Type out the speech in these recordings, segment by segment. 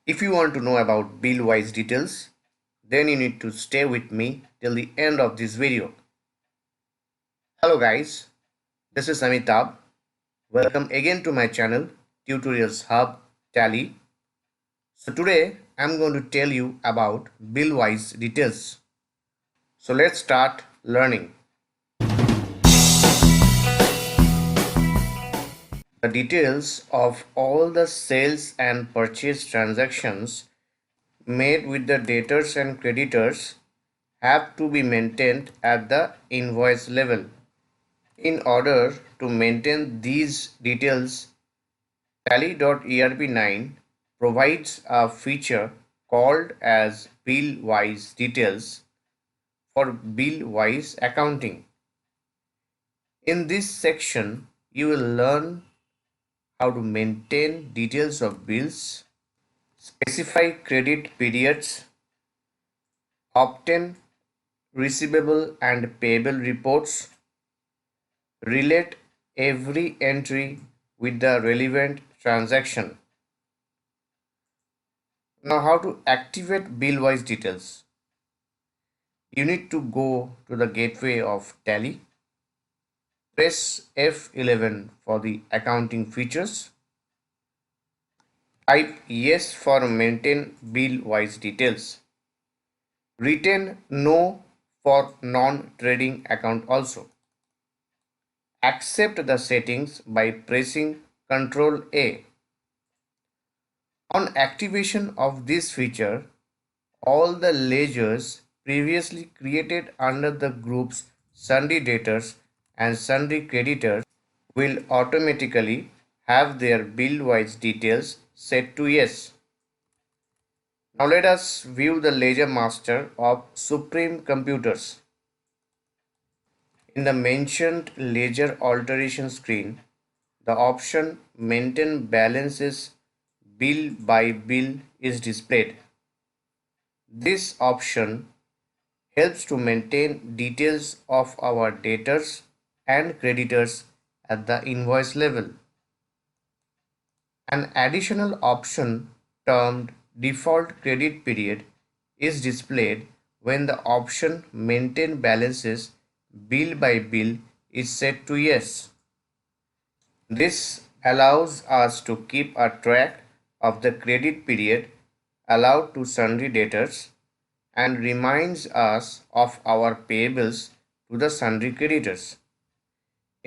If you want to know about bill-wise details, then you need to stay with me till the end of this video. Hello guys, this is Amitabh. Welcome again to my channel Tutorials Hub Tally. So today I'm going to tell you about bill-wise details. So let's start learning. The details of all the sales and purchase transactions made with the debtors and creditors have to be maintained at the invoice level. In order to maintain these details, Tally.erp9 provides a feature called as bill-wise details for bill-wise accounting. In this section, you will learn how to maintain details of bills, specify credit periods, obtain receivable and payable reports, relate every entry with the relevant transaction. Now, how to activate bill-wise details? You need to go to the gateway of Tally, press F11 for the accounting features, type yes for maintain bill-wise details, retain no for non-trading account also. Accept the settings by pressing Ctrl A. On activation of this feature, all the ledgers previously created under the groups sundry debtors and sundry creditors will automatically have their bill-wise details set to yes. Now let us view the ledger master of Supreme Computers. In the mentioned ledger alteration screen, the option Maintain Balances Bill by Bill is displayed. This option helps to maintain details of our debtors and creditors at the invoice level. An additional option termed Default Credit Period is displayed when the option Maintain Balances Bill by Bill is set to yes. This allows us to keep a track of the credit period allowed to sundry debtors and reminds us of our payables to the sundry creditors.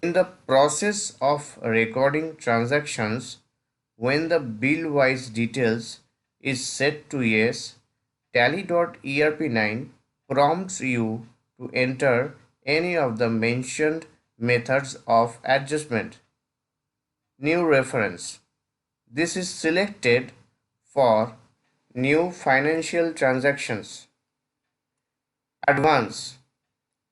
In the process of recording transactions, when the bill-wise details is set to yes, Tally.erp9 prompts you to enter any of the mentioned methods of adjustment. New reference. This is selected for new financial transactions. Advance.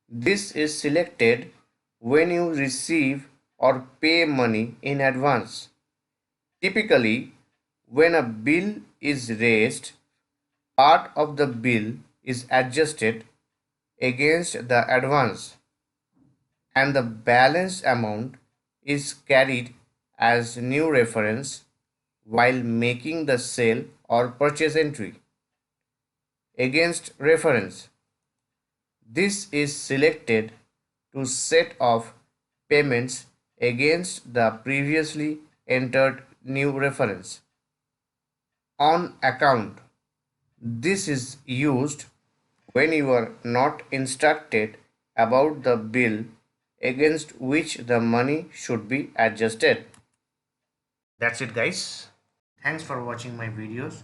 This is selected when you receive or pay money in advance. Typically, when a bill is raised, part of the bill is adjusted against the advance and the balance amount is carried as new reference while making the sale or purchase entry. Against reference. This is selected to set off payments against the previously entered new reference. On account. This is used when you are not instructed about the bill against which the money should be adjusted. That's it guys. Thanks for watching my videos.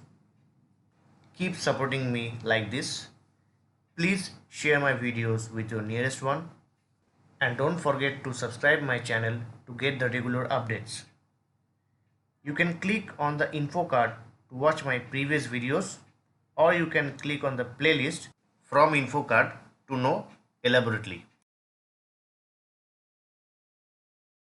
Keep supporting me like this. Please share my videos with your nearest one. And don't forget to subscribe my channel to get the regular updates. You can click on the info card to watch my previous videos, or you can click on the playlist from info card to know elaborately.